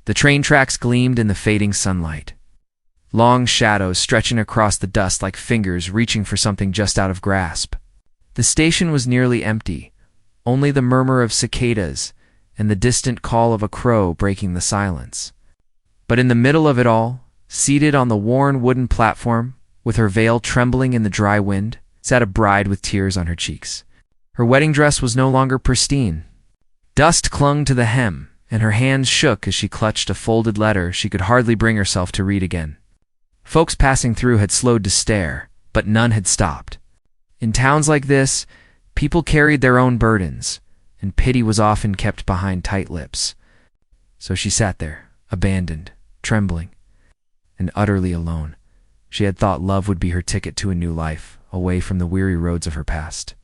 The train tracks gleamed in the fading sunlight, long shadows stretching across the dust like fingers reaching for something just out of grasp. The station was nearly empty, only the murmur of cicadas and the distant call of a crow breaking the silence. But in the middle of it all, seated on the worn wooden platform, with her veil trembling in the dry wind, sat a bride with tears on her cheeks. Her wedding dress was no longer pristine. Dust clung to the hem, and her hands shook as she clutched a folded letter she could hardly bring herself to read again. Folks passing through had slowed to stare, but none had stopped. In towns like this, people carried their own burdens, and pity was often kept behind tight lips. So she sat there, abandoned, trembling, and utterly alone. She had thought love would be her ticket to a new life, away from the weary roads of her past.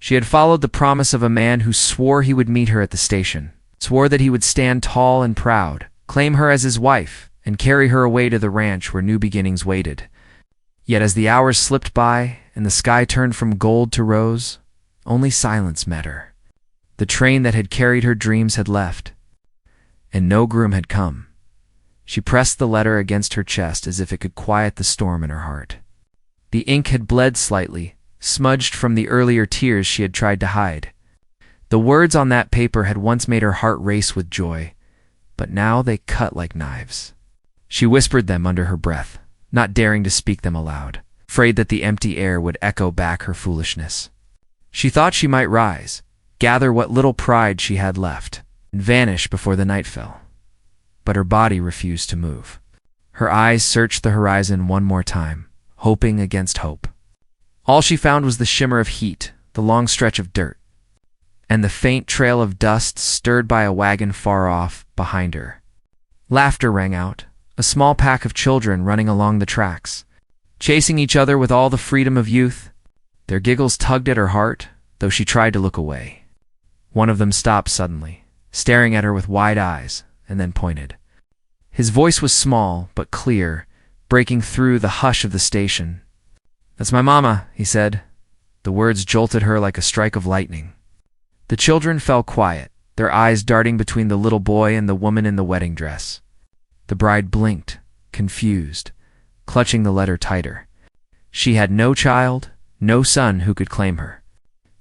She had followed the promise of a man who swore he would meet her at the station, swore that he would stand tall and proud, claim her as his wife, and carry her away to the ranch where new beginnings waited. Yet as the hours slipped by and the sky turned from gold to rose, only silence met her. The train that had carried her dreams had left, and no groom had come. She pressed the letter against her chest as if it could quiet the storm in her heart. The ink had bled slightly, smudged from the earlier tears she had tried to hide. The words on that paper had once made her heart race with joy, but now they cut like knives. She whispered them under her breath, not daring to speak them aloud, afraid that the empty air would echo back her foolishness. She thought she might rise, gather what little pride she had left, and vanish before the night fell. But her body refused to move. Her eyes searched the horizon one more time, hoping against hope. All she found was the shimmer of heat, the long stretch of dirt, and the faint trail of dust stirred by a wagon far off behind her. Laughter rang out, a small pack of children running along the tracks, chasing each other with all the freedom of youth. Their giggles tugged at her heart, though she tried to look away. One of them stopped suddenly, staring at her with wide eyes, and then pointed. His voice was small but clear, breaking through the hush of the station. "That's my mama," he said. The words jolted her like a strike of lightning. The children fell quiet, their eyes darting between the little boy and the woman in the wedding dress. The bride blinked, confused, clutching the letter tighter. She had no child, no son who could claim her.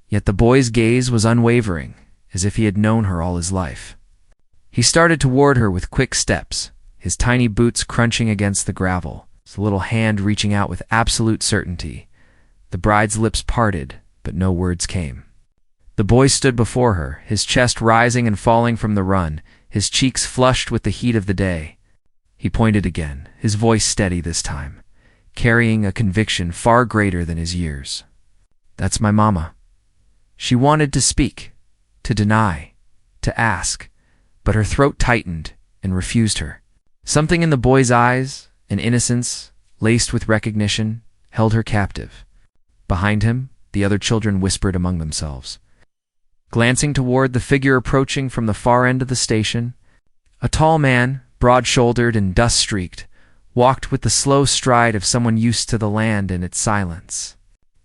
Yet the boy's gaze was unwavering, as if he had known her all his life. He started toward her with quick steps, his tiny boots crunching against the gravel, his little hand reaching out with absolute certainty. The bride's lips parted, but no words came. The boy stood before her, his chest rising and falling from the run, his cheeks flushed with the heat of the day. He pointed again, his voice steady this time, carrying a conviction far greater than his years. "That's my mama." She wanted to speak, to deny, to ask, but her throat tightened and refused her. Something in the boy's eyes, an innocence laced with recognition, held her captive. Behind him, the other children whispered among themselves. Glancing toward the figure approaching from the far end of the station, a tall man, broad-shouldered and dust-streaked, walked with the slow stride of someone used to the land and its silence.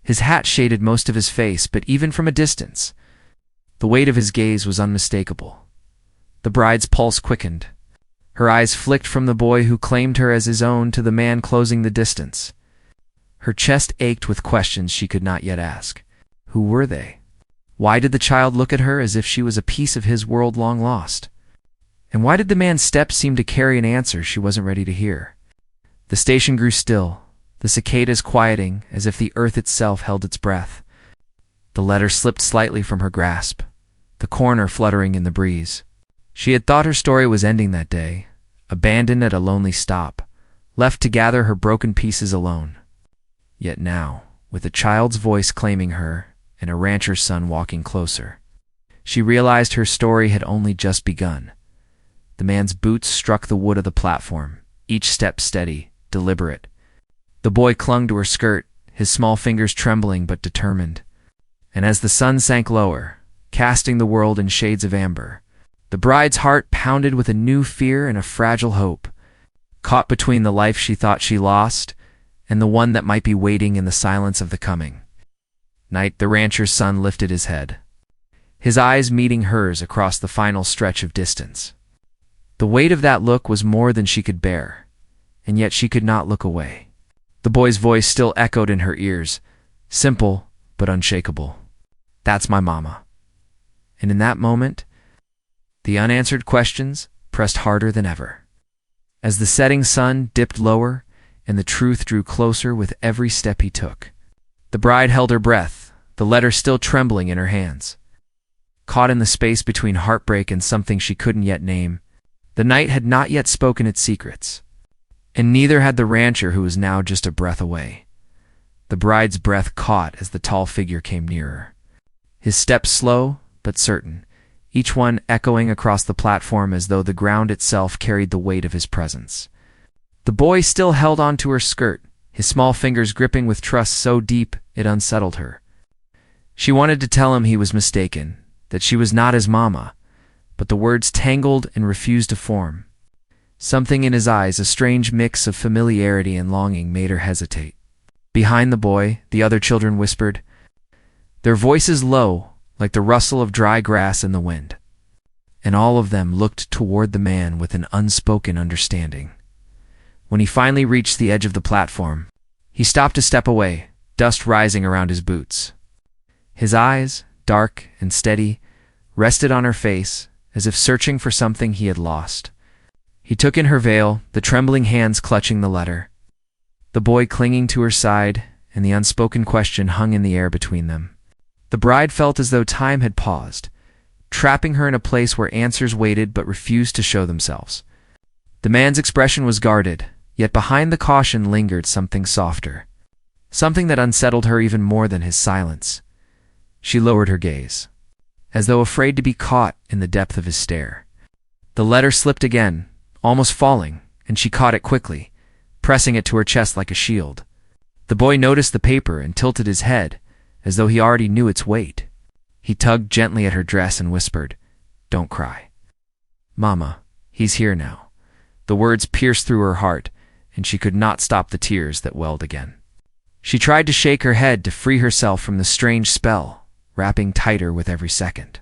His hat shaded most of his face, but even from a distance, the weight of his gaze was unmistakable. The bride's pulse quickened. Her eyes flicked from the boy who claimed her as his own to the man closing the distance. Her chest ached with questions she could not yet ask. Who were they? Why did the child look at her as if she was a piece of his world long lost? And why did the man's steps seem to carry an answer she wasn't ready to hear? The station grew still, the cicadas quieting as if the earth itself held its breath. The letter slipped slightly from her grasp, the corner fluttering in the breeze. She had thought her story was ending that day, abandoned at a lonely stop, left to gather her broken pieces alone. Yet now, with a child's voice claiming her and a rancher's son walking closer, she realized her story had only just begun. The man's boots struck the wood of the platform, each step steady, deliberate. The boy clung to her skirt, his small fingers trembling but determined. And as the sun sank lower, casting the world in shades of amber, the bride's heart pounded with a new fear and a fragile hope, caught between the life she thought she lost and the one that might be waiting in the silence of the coming night. The rancher's son lifted his head, his eyes meeting hers across the final stretch of distance. The weight of that look was more than she could bear, and yet she could not look away. The boy's voice still echoed in her ears, simple but unshakable. "That's my mama." And in that moment, the unanswered questions pressed harder than ever. As the setting sun dipped lower and the truth drew closer with every step he took, the bride held her breath, the letter still trembling in her hands. Caught in the space between heartbreak and something she couldn't yet name, the night had not yet spoken its secrets, and neither had the rancher who was now just a breath away. The bride's breath caught as the tall figure came nearer. His steps slow but certain, each one echoing across the platform as though the ground itself carried the weight of his presence. The boy still held on to her skirt, his small fingers gripping with trust so deep it unsettled her. She wanted to tell him he was mistaken, that she was not his mama, but the words tangled and refused to form. Something in his eyes, a strange mix of familiarity and longing, made her hesitate. Behind the boy, the other children whispered, their voices low, like the rustle of dry grass in the wind. And all of them looked toward the man with an unspoken understanding. When he finally reached the edge of the platform, he stopped a step away, dust rising around his boots. His eyes, dark and steady, rested on her face, as if searching for something he had lost. He took in her veil, the trembling hands clutching the letter. The boy clinging to her side, and the unspoken question hung in the air between them. The bride felt as though time had paused, trapping her in a place where answers waited but refused to show themselves. The man's expression was guarded, yet behind the caution lingered something softer, something that unsettled her even more than his silence. She lowered her gaze, as though afraid to be caught in the depth of his stare. The letter slipped again, almost falling, and she caught it quickly, pressing it to her chest like a shield. The boy noticed the paper and tilted his head, as though he already knew its weight. He tugged gently at her dress and whispered, "Don't cry." "Mama, he's here now." The words pierced through her heart, and she could not stop the tears that welled again. She tried to shake her head to free herself from the strange spell, wrapping tighter with every second.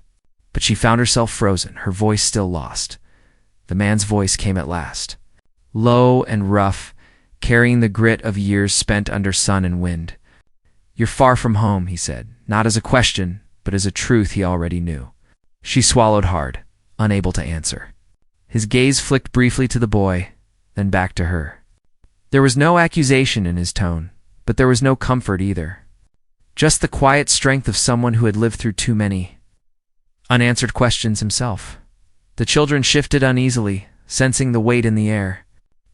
But she found herself frozen, her voice still lost. The man's voice came at last, low and rough, carrying the grit of years spent under sun and wind. "You're far from home," he said, not as a question, but as a truth he already knew. She swallowed hard, unable to answer. His gaze flicked briefly to the boy, then back to her. There was no accusation in his tone, but there was no comfort either. Just the quiet strength of someone who had lived through too many unanswered questions himself. The children shifted uneasily, sensing the weight in the air.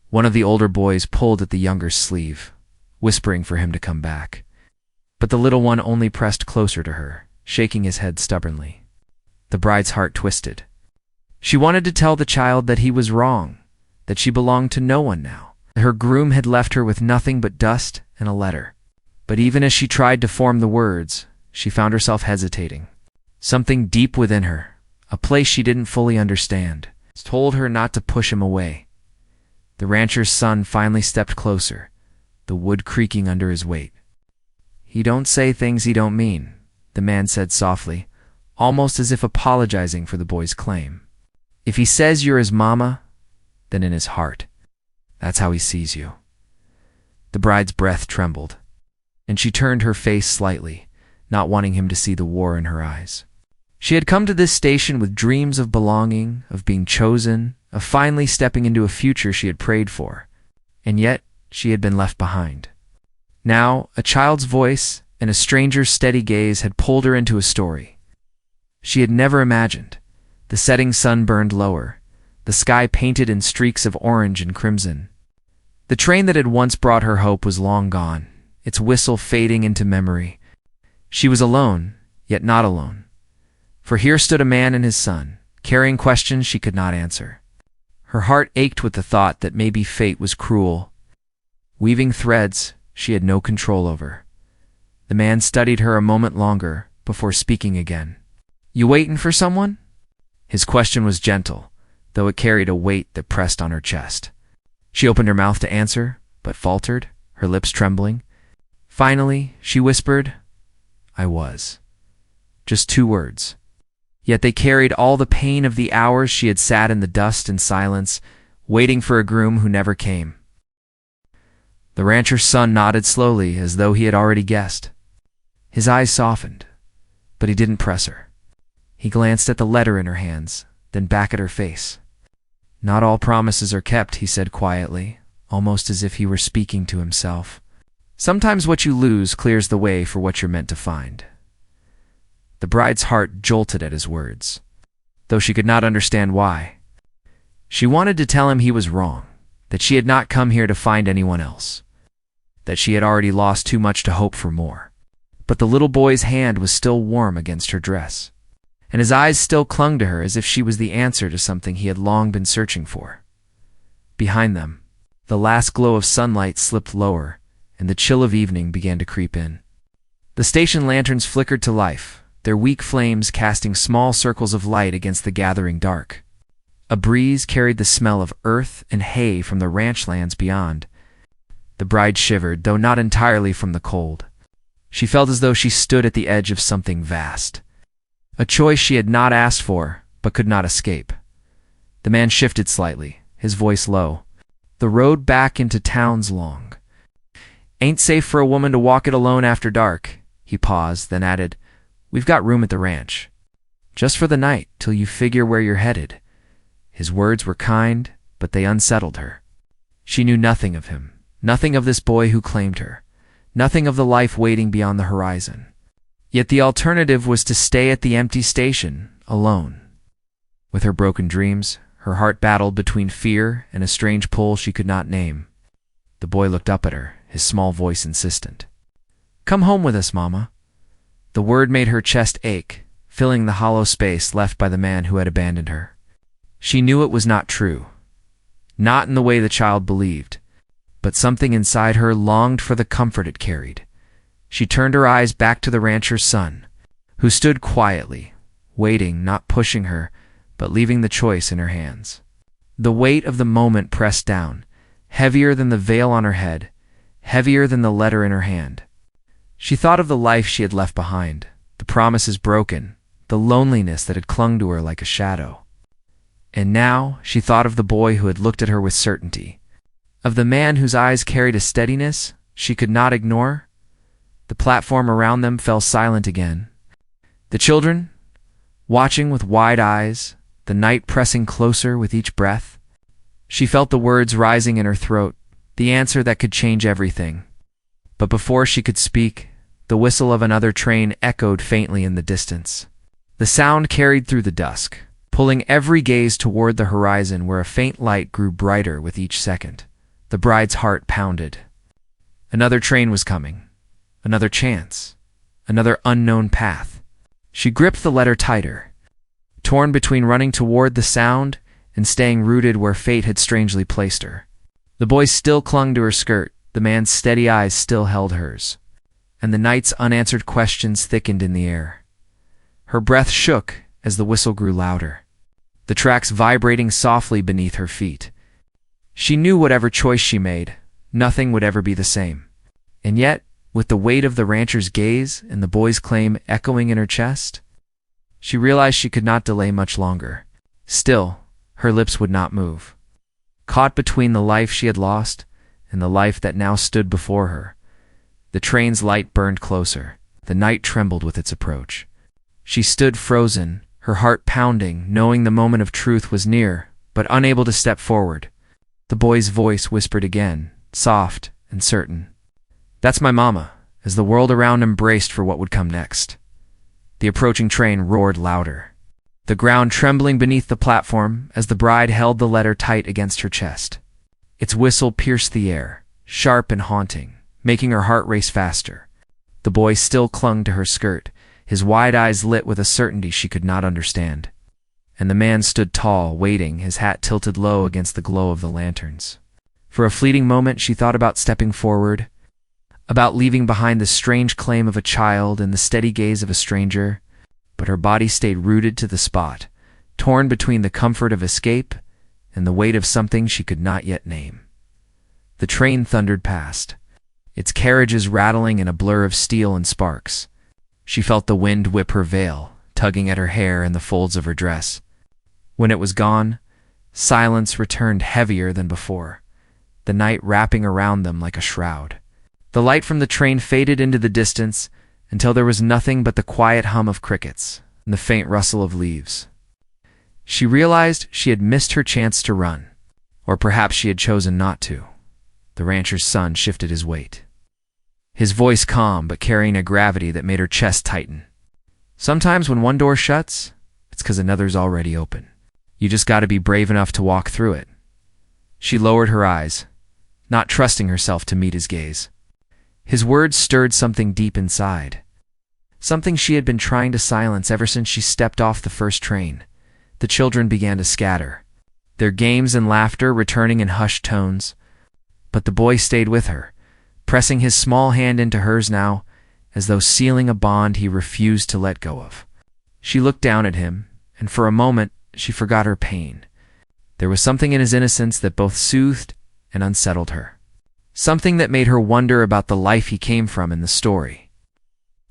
One of the older boys pulled at the younger's sleeve, whispering for him to come back. But the little one only pressed closer to her, shaking his head stubbornly. The bride's heart twisted. She wanted to tell the child that he was wrong, that she belonged to no one now. Her groom had left her with nothing but dust and a letter. But even as she tried to form the words, she found herself hesitating. Something deep within her, a place she didn't fully understand, told her not to push him away. The rancher's son finally stepped closer, the wood creaking under his weight. "He don't say things he don't mean," the man said softly, almost as if apologizing for the boy's claim. "If he says you're his mama, then in his heart, that's how he sees you." The bride's breath trembled, and she turned her face slightly, not wanting him to see the war in her eyes. She had come to this station with dreams of belonging, of being chosen, of finally stepping into a future she had prayed for, and yet she had been left behind. Now, a child's voice and a stranger's steady gaze had pulled her into a story she had never imagined. The setting sun burned lower, the sky painted in streaks of orange and crimson. The train that had once brought her hope was long gone, its whistle fading into memory. She was alone, yet not alone. For here stood a man and his son, carrying questions she could not answer. Her heart ached with the thought that maybe fate was cruel, weaving threads she had no control over. The man studied her a moment longer before speaking again. "You waitin' for someone?" His question was gentle, though it carried a weight that pressed on her chest. She opened her mouth to answer, but faltered, her lips trembling. Finally, she whispered, "I was." Just 2 words. Yet they carried all the pain of the hours she had sat in the dust and silence, waiting for a groom who never came. The rancher's son nodded slowly, as though he had already guessed. His eyes softened, but he didn't press her. He glanced at the letter in her hands, then back at her face. "Not all promises are kept," he said quietly, almost as if he were speaking to himself. "Sometimes what you lose clears the way for what you're meant to find." The bride's heart jolted at his words, though she could not understand why. She wanted to tell him he was wrong, that she had not come here to find anyone else, that she had already lost too much to hope for more. But the little boy's hand was still warm against her dress, and his eyes still clung to her as if she was the answer to something he had long been searching for. Behind them, the last glow of sunlight slipped lower, and the chill of evening began to creep in. The station lanterns flickered to life, their weak flames casting small circles of light against the gathering dark. A breeze carried the smell of earth and hay from the ranch lands beyond. The bride shivered, though not entirely from the cold. She felt as though she stood at the edge of something vast, a choice she had not asked for, but could not escape. The man shifted slightly, his voice low. "The road back into town's long. Ain't safe for a woman to walk it alone after dark." He paused, then added, "We've got room at the ranch. Just for the night, till you figure where you're headed." His words were kind, but they unsettled her. She knew nothing of him, nothing of this boy who claimed her, nothing of the life waiting beyond the horizon. Yet the alternative was to stay at the empty station, alone. With her broken dreams, her heart battled between fear and a strange pull she could not name. The boy looked up at her, his small voice insistent. "Come home with us, Mama." The word made her chest ache, filling the hollow space left by the man who had abandoned her. She knew it was not true, not in the way the child believed, but something inside her longed for the comfort it carried. She turned her eyes back to the rancher's son, who stood quietly, waiting, not pushing her, but leaving the choice in her hands. The weight of the moment pressed down, heavier than the veil on her head, heavier than the letter in her hand. She thought of the life she had left behind, the promises broken, the loneliness that had clung to her like a shadow. And now she thought of the boy who had looked at her with certainty, of the man whose eyes carried a steadiness she could not ignore. The platform around them fell silent again. The children, watching with wide eyes, the night pressing closer with each breath. She felt the words rising in her throat, the answer that could change everything. But before she could speak, the whistle of another train echoed faintly in the distance. The sound carried through the dusk, pulling every gaze toward the horizon where a faint light grew brighter with each second. The bride's heart pounded. Another train was coming. Another chance. Another unknown path. She gripped the letter tighter, torn between running toward the sound and staying rooted where fate had strangely placed her. The boy still clung to her skirt, the man's steady eyes still held hers, and the night's unanswered questions thickened in the air. Her breath shook as the whistle grew louder, the tracks vibrating softly beneath her feet. She knew whatever choice she made, nothing would ever be the same. And yet, with the weight of the rancher's gaze and the boy's claim echoing in her chest, she realized she could not delay much longer. Still, her lips would not move. Caught between the life she had lost and the life that now stood before her, the train's light burned closer. The night trembled with its approach. She stood frozen, her heart pounding, knowing the moment of truth was near, but unable to step forward. The boy's voice whispered again, soft and certain. "That's my mama," as the world around him braced for what would come next. The approaching train roared louder, the ground trembling beneath the platform as the bride held the letter tight against her chest. Its whistle pierced the air, sharp and haunting, making her heart race faster. The boy still clung to her skirt, his wide eyes lit with a certainty she could not understand. And the man stood tall, waiting, his hat tilted low against the glow of the lanterns. For a fleeting moment she thought about stepping forward, about leaving behind the strange claim of a child and the steady gaze of a stranger, but her body stayed rooted to the spot, torn between the comfort of escape and the weight of something she could not yet name. The train thundered past, its carriages rattling in a blur of steel and sparks. She felt the wind whip her veil, tugging at her hair and the folds of her dress. When it was gone, silence returned heavier than before, the night wrapping around them like a shroud. The light from the train faded into the distance until there was nothing but the quiet hum of crickets and the faint rustle of leaves. She realized she had missed her chance to run, or perhaps she had chosen not to. The rancher's son shifted his weight, his voice calm but carrying a gravity that made her chest tighten. Sometimes when one door shuts, it's because another's already open. You just got to be brave enough to walk through it. She lowered her eyes, not trusting herself to meet his gaze. His words stirred something deep inside, something she had been trying to silence ever since she stepped off the first train. The children began to scatter, their games and laughter returning in hushed tones. But the boy stayed with her, pressing his small hand into hers now, as though sealing a bond he refused to let go of. She looked down at him, and for a moment she forgot her pain. There was something in his innocence that both soothed and unsettled her, something that made her wonder about the life he came from in the story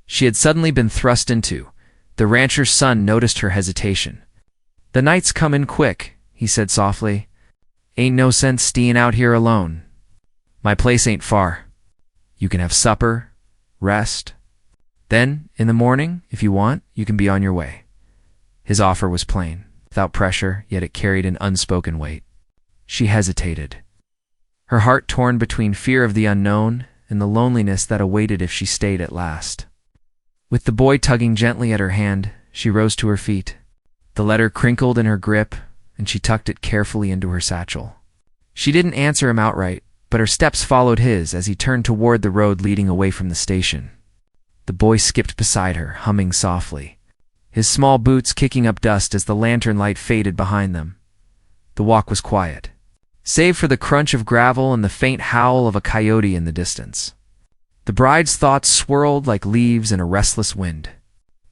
she had suddenly been thrust into. The rancher's son noticed her hesitation. "The night's comin' quick," he said softly. "Ain't no sense steein' out here alone. My place ain't far. You can have supper, rest. Then, in the morning, if you want, you can be on your way." His offer was plain, without pressure, yet it carried an unspoken weight. She hesitated, her heart torn between fear of the unknown and the loneliness that awaited if she stayed at last. With the boy tugging gently at her hand, she rose to her feet. The letter crinkled in her grip, and she tucked it carefully into her satchel. She didn't answer him outright, but her steps followed his as he turned toward the road leading away from the station. The boy skipped beside her, humming softly, his small boots kicking up dust as the lantern light faded behind them. The walk was quiet, save for the crunch of gravel and the faint howl of a coyote in the distance. The bride's thoughts swirled like leaves in a restless wind.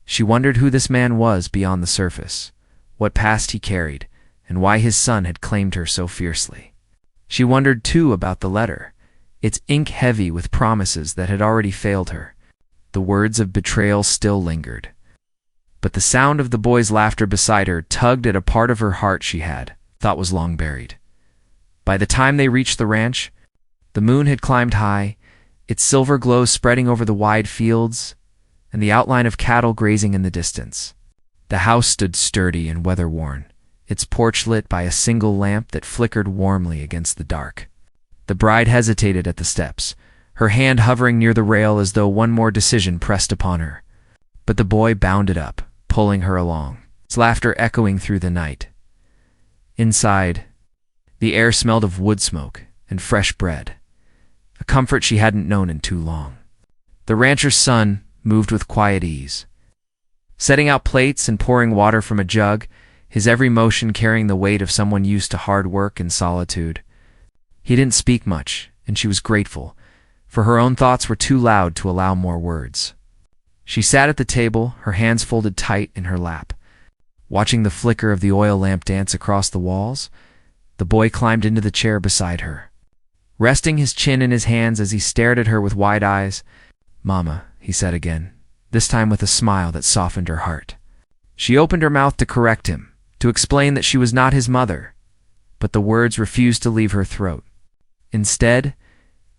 She wondered who this man was beyond the surface, what past he carried, and why his son had claimed her so fiercely. She wondered, too, about the letter, its ink heavy with promises that had already failed her. The words of betrayal still lingered. But the sound of the boy's laughter beside her tugged at a part of her heart she had thought was long buried. By the time they reached the ranch, the moon had climbed high, its silver glow spreading over the wide fields and the outline of cattle grazing in the distance. The house stood sturdy and weather-worn, its porch lit by a single lamp that flickered warmly against the dark. The bride hesitated at the steps, her hand hovering near the rail as though one more decision pressed upon her. But the boy bounded up, pulling her along, his laughter echoing through the night. Inside, the air smelled of wood smoke and fresh bread, a comfort she hadn't known in too long. The rancher's son moved with quiet ease, setting out plates and pouring water from a jug, his every motion carrying the weight of someone used to hard work and solitude. He didn't speak much, and she was grateful, for her own thoughts were too loud to allow more words. She sat at the table, her hands folded tight in her lap, watching the flicker of the oil lamp dance across the walls. The boy climbed into the chair beside her, resting his chin in his hands as he stared at her with wide eyes. "Mama," he said again, this time with a smile that softened her heart. She opened her mouth to correct him, to explain that she was not his mother, but the words refused to leave her throat. Instead,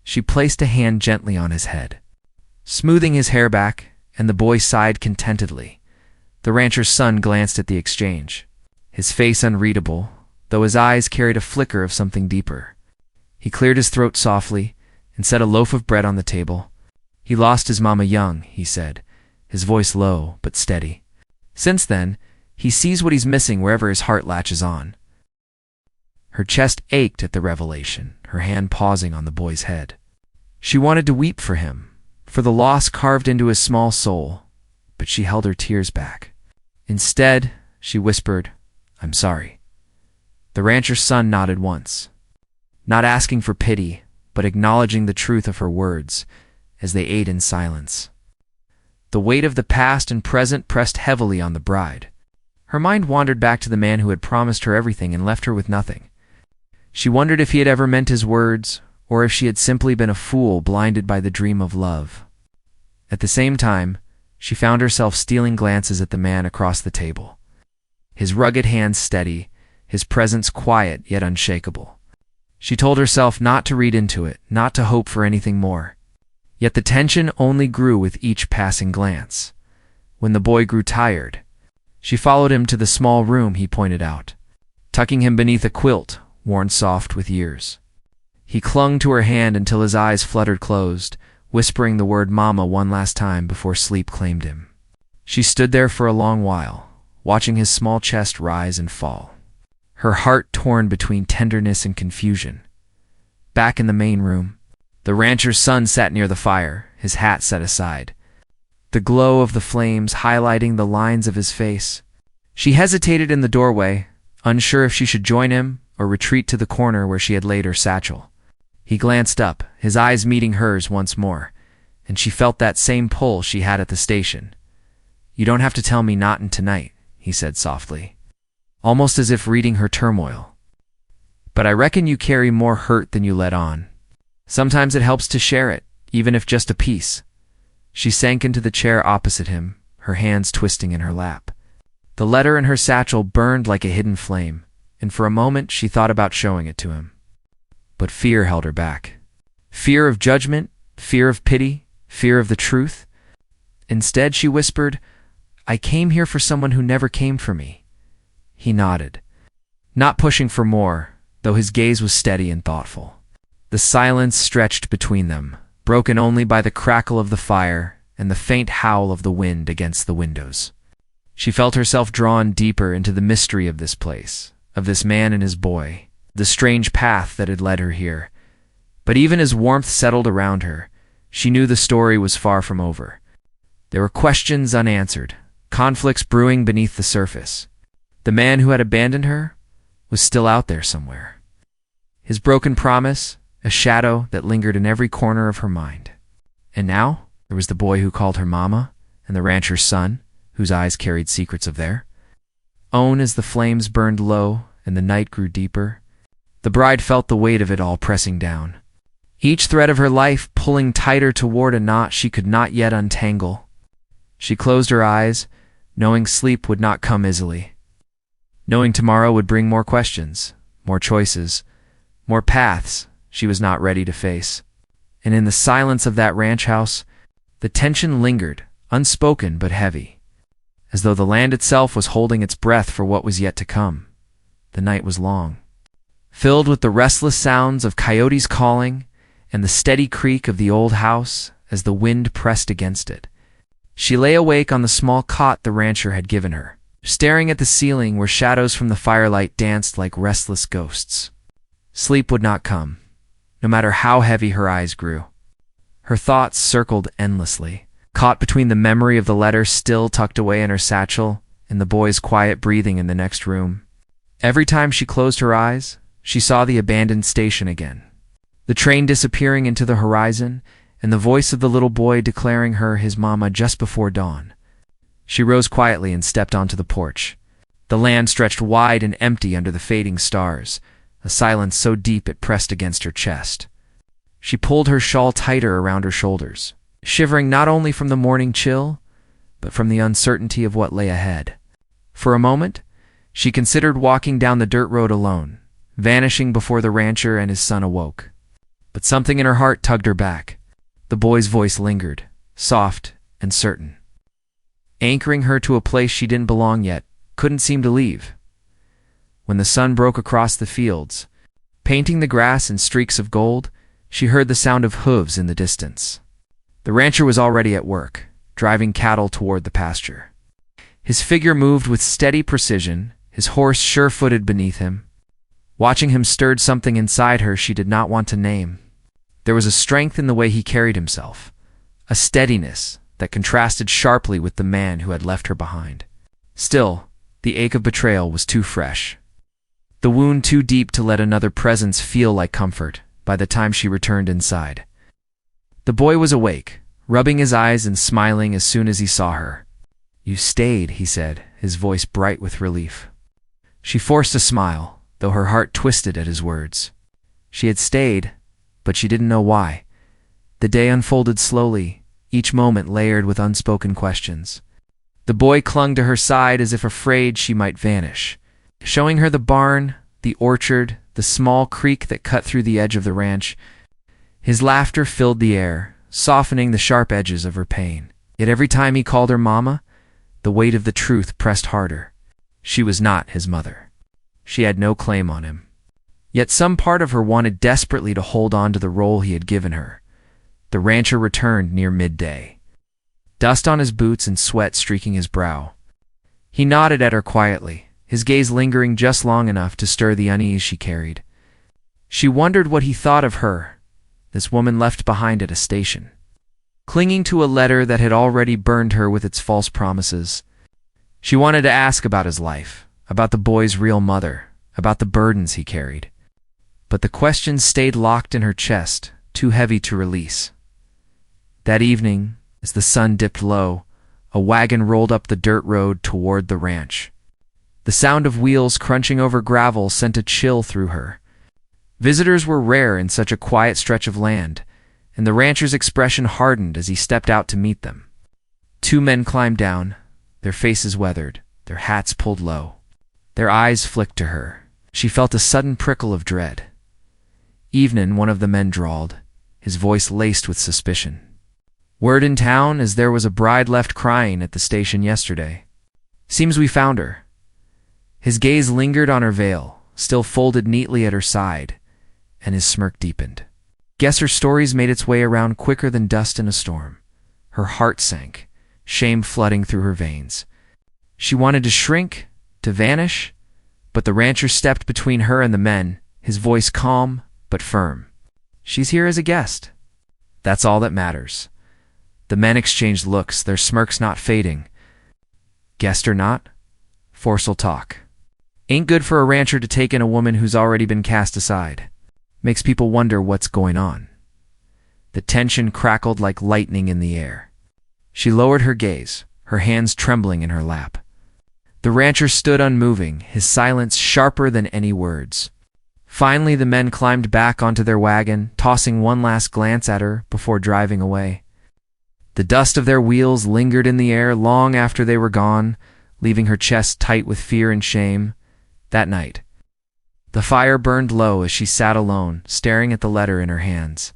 she placed a hand gently on his head, smoothing his hair back, and the boy sighed contentedly. The rancher's son glanced at the exchange, his face unreadable, though his eyes carried a flicker of something deeper. He cleared his throat softly and set a loaf of bread on the table. "He lost his mama young," he said, his voice low but steady. "Since then, he sees what he's missing wherever his heart latches on." Her chest ached at the revelation, her hand pausing on the boy's head. She wanted to weep for him, for the loss carved into his small soul, but she held her tears back. Instead, she whispered, "I'm sorry." The rancher's son nodded once, not asking for pity, but acknowledging the truth of her words as they ate in silence. The weight of the past and present pressed heavily on the bride. Her mind wandered back to the man who had promised her everything and left her with nothing. She wondered if he had ever meant his words, or if she had simply been a fool blinded by the dream of love. At the same time, She found herself stealing glances at the man across the table. His rugged hands steady, his presence quiet yet unshakable. She told herself not to read into it, not to hope for anything more. Yet the tension only grew with each passing glance. When the boy grew tired, she followed him to the small room he pointed out, tucking him beneath a quilt worn soft with years. He clung to her hand until his eyes fluttered closed, whispering the word "Mama" one last time before sleep claimed him. She stood there for a long while, watching his small chest rise and fall, her heart torn between tenderness and confusion. Back in the main room, the rancher's son sat near the fire, his hat set aside, the glow of the flames highlighting the lines of his face. She hesitated in the doorway, unsure if she should join him or retreat to the corner where she had laid her satchel. He glanced up, his eyes meeting hers once more, and she felt that same pull she had at the station. "You don't have to tell me not in tonight," he said softly, almost as if reading her turmoil. "But I reckon you carry more hurt than you let on. Sometimes it helps to share it, even if just a piece." She sank into the chair opposite him, her hands twisting in her lap. The letter in her satchel burned like a hidden flame, and for a moment she thought about showing it to him. But fear held her back. Fear of judgment, fear of pity, fear of the truth. Instead, she whispered, "I came here for someone who never came for me." He nodded, not pushing for more, though his gaze was steady and thoughtful. The silence stretched between them, broken only by the crackle of the fire and the faint howl of the wind against the windows. She felt herself drawn deeper into the mystery of this place, of this man and his boy, the strange path that had led her here. But even as warmth settled around her, she knew the story was far from over. There were questions unanswered, conflicts brewing beneath the surface. The man who had abandoned her was still out there somewhere. His broken promise, a shadow that lingered in every corner of her mind. And now there was the boy who called her Mama, and the rancher's son, whose eyes carried secrets of their own. As the flames burned low and the night grew deeper, the bride felt the weight of it all pressing down, each thread of her life pulling tighter toward a knot she could not yet untangle. She closed her eyes, knowing sleep would not come easily, knowing tomorrow would bring more questions, more choices, more paths she was not ready to face. And in the silence of that ranch house, the tension lingered, unspoken but heavy, as though the land itself was holding its breath for what was yet to come. The night was long, filled with the restless sounds of coyotes calling and the steady creak of the old house as the wind pressed against it. She lay awake on the small cot the rancher had given her, staring at the ceiling where shadows from the firelight danced like restless ghosts. Sleep would not come, no matter how heavy her eyes grew. Her thoughts circled endlessly, caught between the memory of the letter still tucked away in her satchel and the boy's quiet breathing in the next room. Every time she closed her eyes, she saw the abandoned station again, the train disappearing into the horizon, and the voice of the little boy declaring her his mama just before dawn. She rose quietly and stepped onto the porch. The land stretched wide and empty under the fading stars, a silence so deep it pressed against her chest. She pulled her shawl tighter around her shoulders, shivering not only from the morning chill, but from the uncertainty of what lay ahead. For a moment, she considered walking down the dirt road alone, vanishing before the rancher and his son awoke. But something in her heart tugged her back. The boy's voice lingered, soft and certain, anchoring her to a place she didn't belong yet, couldn't seem to leave. When the sun broke across the fields, painting the grass in streaks of gold, she heard the sound of hooves in the distance. The rancher was already at work, driving cattle toward the pasture. His figure moved with steady precision, his horse sure-footed beneath him. Watching him stirred something inside her she did not want to name. There was a strength in the way he carried himself, a steadiness that contrasted sharply with the man who had left her behind. Still, the ache of betrayal was too fresh, the wound too deep to let another presence feel like comfort by the time she returned inside. The boy was awake, rubbing his eyes and smiling as soon as he saw her. "You stayed," he said, his voice bright with relief. She forced a smile, though her heart twisted at his words. She had stayed, but she didn't know why. The day unfolded slowly, each moment layered with unspoken questions. The boy clung to her side as if afraid she might vanish, showing her the barn, the orchard, the small creek that cut through the edge of the ranch. His laughter filled the air, softening the sharp edges of her pain. Yet every time he called her mama, the weight of the truth pressed harder. She was not his mother. She had no claim on him. Yet some part of her wanted desperately to hold on to the role he had given her. The rancher returned near midday, dust on his boots and sweat streaking his brow. He nodded at her quietly, his gaze lingering just long enough to stir the unease she carried. She wondered what he thought of her, this woman left behind at a station, clinging to a letter that had already burned her with its false promises. She wanted to ask about his life, about the boy's real mother, about the burdens he carried. But the questions stayed locked in her chest, too heavy to release. That evening, as the sun dipped low, a wagon rolled up the dirt road toward the ranch. The sound of wheels crunching over gravel sent a chill through her. Visitors were rare in such a quiet stretch of land, and the rancher's expression hardened as he stepped out to meet them. Two men climbed down, their faces weathered, their hats pulled low. Their eyes flicked to her. She felt a sudden prickle of dread. "Evenin'," one of the men drawled, his voice laced with suspicion. "Word in town as there was a bride left crying at the station yesterday. Seems we found her." His gaze lingered on her veil, still folded neatly at her side, and his smirk deepened. Guess her story's made its way around quicker than dust in a storm. Her heart sank, shame flooding through her veins. She wanted to shrink, to vanish, but the rancher stepped between her and the men, his voice calm but firm. "She's here as a guest. That's all that matters." The men exchanged looks, their smirks not fading. "Guest or not, force'll talk. Ain't good for a rancher to take in a woman who's already been cast aside. Makes people wonder what's going on." The tension crackled like lightning in the air. She lowered her gaze, her hands trembling in her lap. The rancher stood unmoving, his silence sharper than any words. Finally, the men climbed back onto their wagon, tossing one last glance at her before driving away. The dust of their wheels lingered in the air long after they were gone, leaving her chest tight with fear and shame. That night, the fire burned low as she sat alone, staring at the letter in her hands.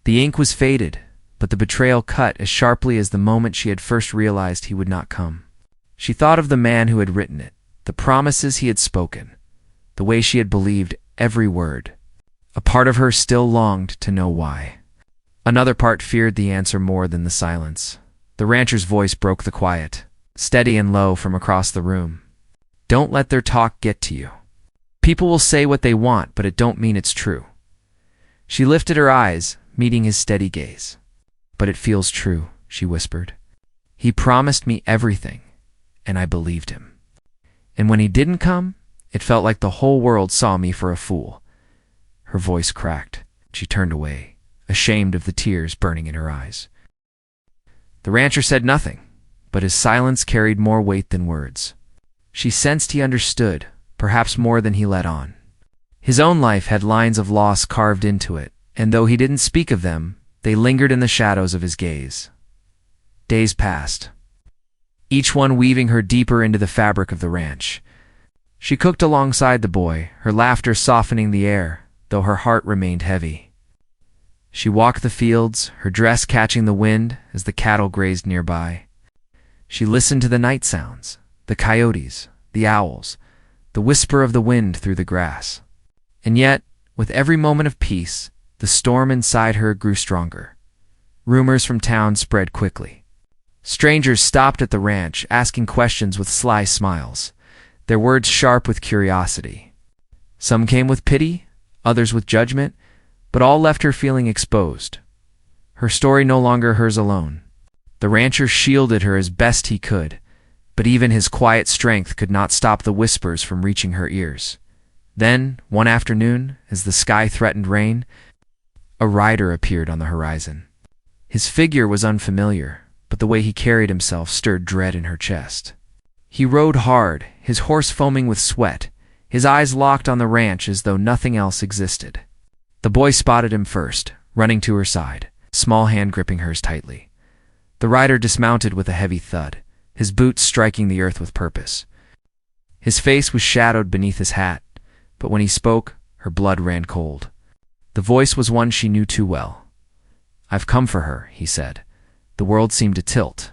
The ink was faded, but the betrayal cut as sharply as the moment she had first realized he would not come. She thought of the man who had written it, the promises he had spoken, the way she had believed every word. A part of her still longed to know why. Another part feared the answer more than the silence. The rancher's voice broke the quiet, steady and low from across the room. "Don't let their talk get to you. People will say what they want, but it don't mean it's true." She lifted her eyes, meeting his steady gaze. "But it feels true," she whispered. "He promised me everything, and I believed him. And when he didn't come, it felt like the whole world saw me for a fool." Her voice cracked. She turned away, ashamed of the tears burning in her eyes. The rancher said nothing, but his silence carried more weight than words. She sensed he understood, perhaps more than he let on. His own life had lines of loss carved into it, and though he didn't speak of them, they lingered in the shadows of his gaze. Days passed, each one weaving her deeper into the fabric of the ranch. She cooked alongside the boy, her laughter softening the air, though her heart remained heavy. She walked the fields, her dress catching the wind as the cattle grazed nearby. She listened to the night sounds, the coyotes, the owls, the whisper of the wind through the grass. And yet, with every moment of peace, the storm inside her grew stronger. Rumors from town spread quickly. Strangers stopped at the ranch, asking questions with sly smiles, their words sharp with curiosity. Some came with pity, others with judgment, but all left her feeling exposed. Her story no longer hers alone. The rancher shielded her as best he could, but even his quiet strength could not stop the whispers from reaching her ears. Then, one afternoon, as the sky threatened rain, a rider appeared on the horizon. His figure was unfamiliar, but the way he carried himself stirred dread in her chest. He rode hard, his horse foaming with sweat, his eyes locked on the ranch as though nothing else existed. The boy spotted him first, running to her side, small hand gripping hers tightly. The rider dismounted with a heavy thud, his boots striking the earth with purpose. His face was shadowed beneath his hat, but when he spoke, her blood ran cold. The voice was one she knew too well. "I've come for her," he said. The world seemed to tilt.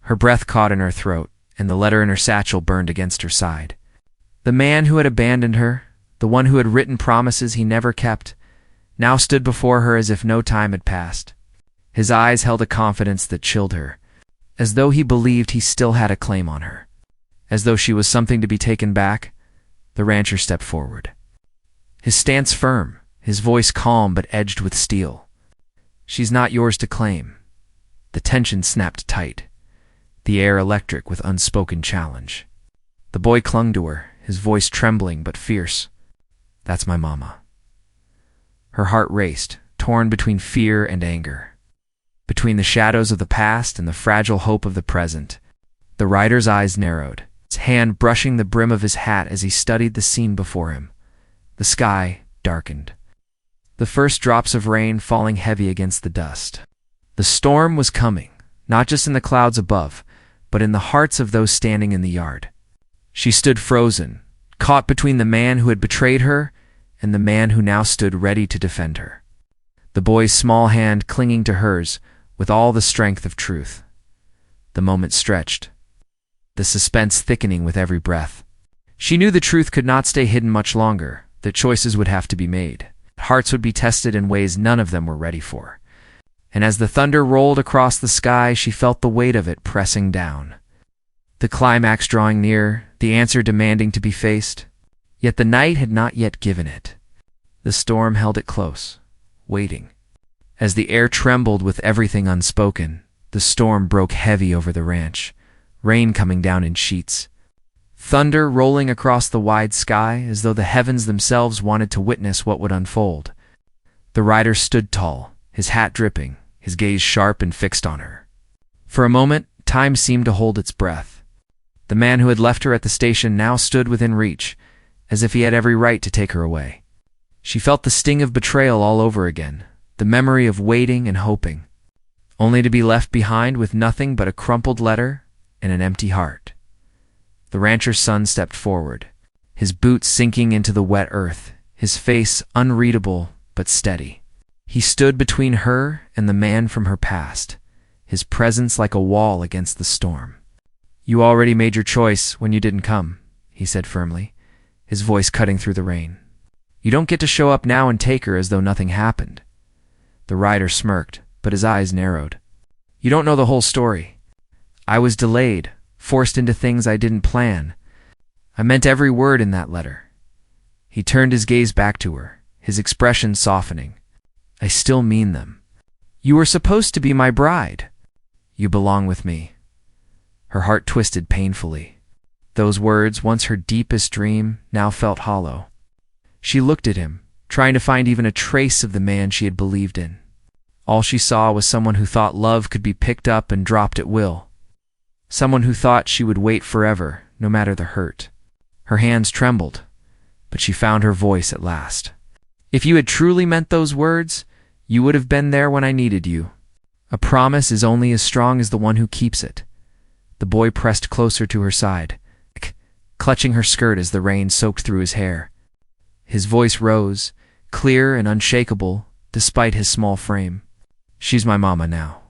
Her breath caught in her throat, and the letter in her satchel burned against her side. The man who had abandoned her, the one who had written promises he never kept, now stood before her as if no time had passed. His eyes held a confidence that chilled her, as though he believed he still had a claim on her. As though she was something to be taken back, the rancher stepped forward. His stance firm, his voice calm but edged with steel. "She's not yours to claim." The tension snapped tight, the air electric with unspoken challenge. The boy clung to her, his voice trembling but fierce. "That's my mama." Her heart raced, torn between fear and anger, between the shadows of the past and the fragile hope of the present. The rider's eyes narrowed, his hand brushing the brim of his hat as he studied the scene before him. The sky darkened, the first drops of rain falling heavy against the dust. The storm was coming, not just in the clouds above, but in the hearts of those standing in the yard. She stood frozen, caught between the man who had betrayed her and the man who now stood ready to defend her. The boy's small hand clinging to hers with all the strength of truth. The moment stretched, the suspense thickening with every breath. She knew the truth could not stay hidden much longer, that choices would have to be made. Hearts would be tested in ways none of them were ready for. And as the thunder rolled across the sky, she felt the weight of it pressing down. The climax drawing near, the answer demanding to be faced. Yet the night had not yet given it. The storm held it close, waiting. As the air trembled with everything unspoken, the storm broke heavy over the ranch, rain coming down in sheets. Thunder rolling across the wide sky as though the heavens themselves wanted to witness what would unfold. The rider stood tall, his hat dripping, his gaze sharp and fixed on her. For a moment, time seemed to hold its breath. The man who had left her at the station now stood within reach, as if he had every right to take her away. She felt the sting of betrayal all over again, the memory of waiting and hoping, only to be left behind with nothing but a crumpled letter and an empty heart. The rancher's son stepped forward, his boots sinking into the wet earth, his face unreadable but steady. He stood between her and the man from her past, his presence like a wall against the storm. "You already made your choice when you didn't come," he said firmly, his voice cutting through the rain. "You don't get to show up now and take her as though nothing happened." The rider smirked, but his eyes narrowed. "You don't know the whole story. I was delayed, forced into things I didn't plan. I meant every word in that letter." He turned his gaze back to her, his expression softening. "I still mean them. You were supposed to be my bride. You belong with me." Her heart twisted painfully. Those words, once her deepest dream, now felt hollow. She looked at him, trying to find even a trace of the man she had believed in. All she saw was someone who thought love could be picked up and dropped at will. Someone who thought she would wait forever, no matter the hurt. Her hands trembled, but she found her voice at last. "If you had truly meant those words, you would have been there when I needed you. A promise is only as strong as the one who keeps it." The boy pressed closer to her side, clutching her skirt as the rain soaked through his hair. His voice rose, clear and unshakable, despite his small frame. "She's my mama now."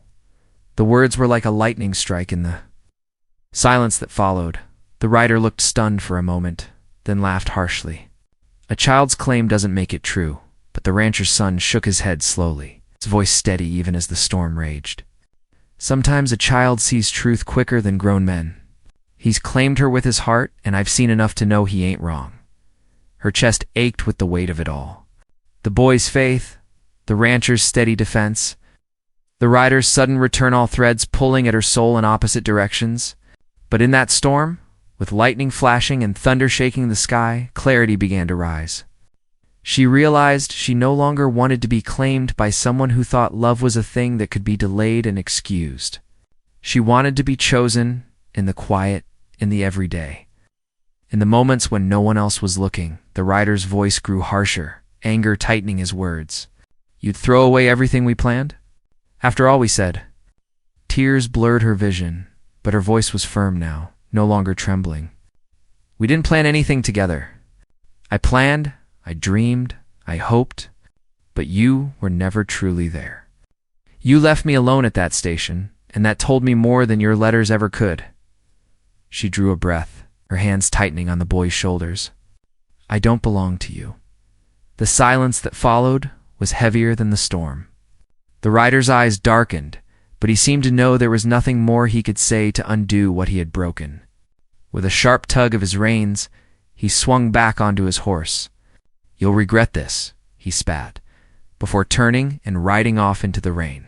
The words were like a lightning strike in the silence that followed. The rider looked stunned for a moment, then laughed harshly. A child's claim doesn't make it true, but the rancher's son shook his head slowly, his voice steady even as the storm raged. "Sometimes a child sees truth quicker than grown men. He's claimed her with his heart, and I've seen enough to know he ain't wrong." Her chest ached with the weight of it all. The boy's faith, the rancher's steady defense, the rider's sudden return, all threads pulling at her soul in opposite directions. But in that storm, with lightning flashing and thunder shaking the sky, clarity began to rise. She realized she no longer wanted to be claimed by someone who thought love was a thing that could be delayed and excused. She wanted to be chosen in the quiet, in the everyday. In the moments when no one else was looking, the rider's voice grew harsher, anger tightening his words. "You'd throw away everything we planned? After all we said?" Tears blurred her vision, but her voice was firm now, no longer trembling. We didn't plan anything together. I planned, I dreamed, I hoped, but you were never truly there. You left me alone at that station, and that told me more than your letters ever could. She drew a breath, her hands tightening on the boy's shoulders. I don't belong to you. The silence that followed was heavier than the storm. The rider's eyes darkened, but he seemed to know there was nothing more he could say to undo what he had broken. With a sharp tug of his reins, he swung back onto his horse. You'll regret this, he spat, before turning and riding off into the rain.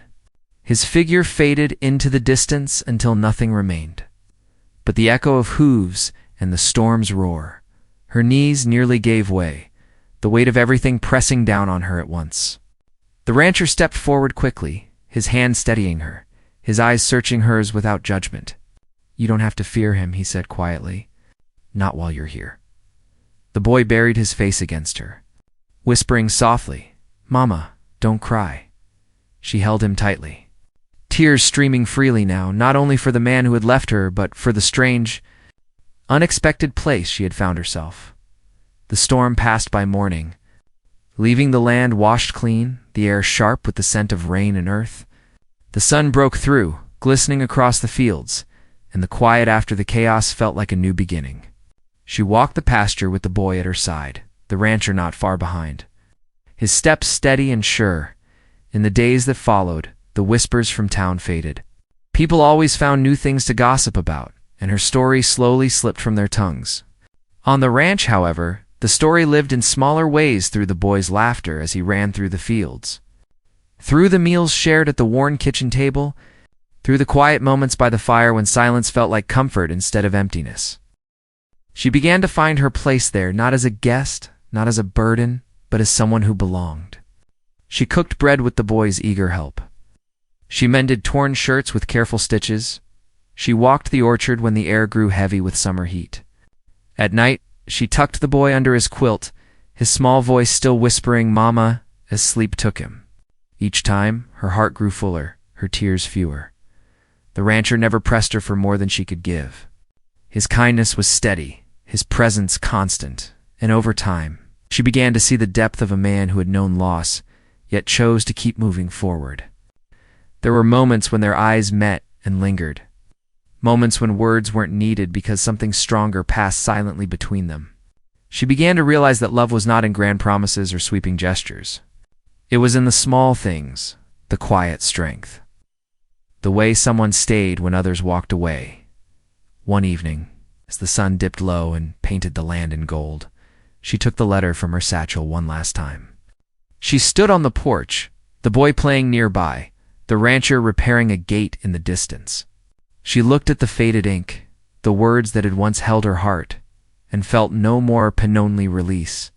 His figure faded into the distance until nothing remained but the echo of hooves and the storm's roar. Her knees nearly gave way, the weight of everything pressing down on her at once. The rancher stepped forward quickly, his hand steadying her, his eyes searching hers without judgment. You don't have to fear him, he said quietly. Not while you're here. The boy buried his face against her, whispering softly, Mama, don't cry. She held him tightly, tears streaming freely now, not only for the man who had left her, but for the strange, unexpected place she had found herself. The storm passed by morning, leaving the land washed clean, the air sharp with the scent of rain and earth. The sun broke through, glistening across the fields, and the quiet after the chaos felt like a new beginning. She walked the pasture with the boy at her side, the rancher not far behind, his steps steady and sure. In the days that followed, the whispers from town faded. People always found new things to gossip about, and her story slowly slipped from their tongues. On the ranch, however, the story lived in smaller ways through the boy's laughter as he ran through the fields, through the meals shared at the worn kitchen table, through the quiet moments by the fire when silence felt like comfort instead of emptiness. She began to find her place there, not as a guest, not as a burden, but as someone who belonged. She cooked bread with the boy's eager help. She mended torn shirts with careful stitches. She walked the orchard when the air grew heavy with summer heat. At night, she tucked the boy under his quilt, his small voice still whispering Mama as sleep took him. Each time, her heart grew fuller, her tears fewer. The rancher never pressed her for more than she could give. His kindness was steady, his presence constant, and over time, she began to see the depth of a man who had known loss, yet chose to keep moving forward. There were moments when their eyes met and lingered, moments when words weren't needed because something stronger passed silently between them. She began to realize that love was not in grand promises or sweeping gestures. It was in the small things, the quiet strength. The way someone stayed when others walked away. One evening, as the sun dipped low and painted the land in gold, she took the letter from her satchel one last time. She stood on the porch, the boy playing nearby, the rancher repairing a gate in the distance. She looked at the faded ink, the words that had once held her heart, and felt no more penonly release.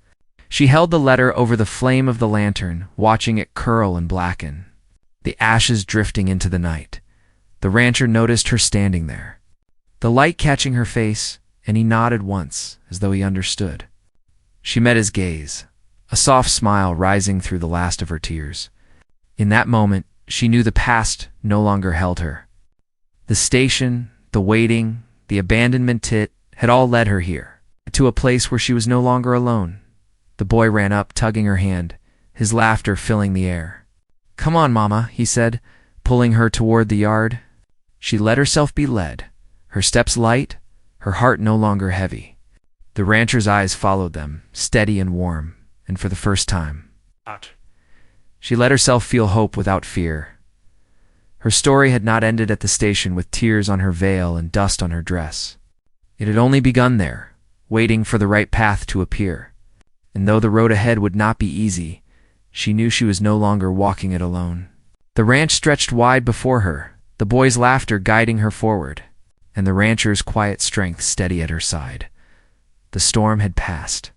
She held the letter over the flame of the lantern, watching it curl and blacken, the ashes drifting into the night. The rancher noticed her standing there, the light catching her face, and he nodded once, as though he understood. She met his gaze, a soft smile rising through the last of her tears. In that moment, she knew the past no longer held her. The station, the waiting, the abandonment had all led her here, to a place where she was no longer alone. The boy ran up, tugging her hand, his laughter filling the air. Come on, Mama, he said, pulling her toward the yard. She let herself be led, her steps light, her heart no longer heavy. The rancher's eyes followed them, steady and warm, and for the first time, she let herself feel hope without fear. Her story had not ended at the station with tears on her veil and dust on her dress. It had only begun there, waiting for the right path to appear. And though the road ahead would not be easy, she knew she was no longer walking it alone. The ranch stretched wide before her, the boy's laughter guiding her forward, and the rancher's quiet strength steady at her side. The storm had passed.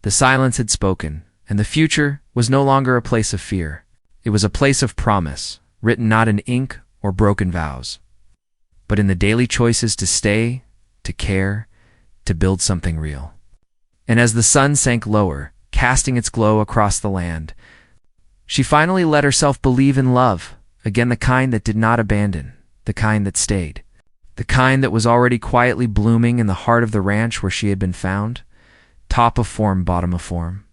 The silence had spoken, and the future was no longer a place of fear. It was a place of promise, written not in ink or broken vows, but in the daily choices to stay, to care, to build something real. And as the sun sank lower, casting its glow across the land, she finally let herself believe in love, again the kind that did not abandon, the kind that stayed. The kind that was already quietly blooming in the heart of the ranch where she had been found. Top of form, bottom of form.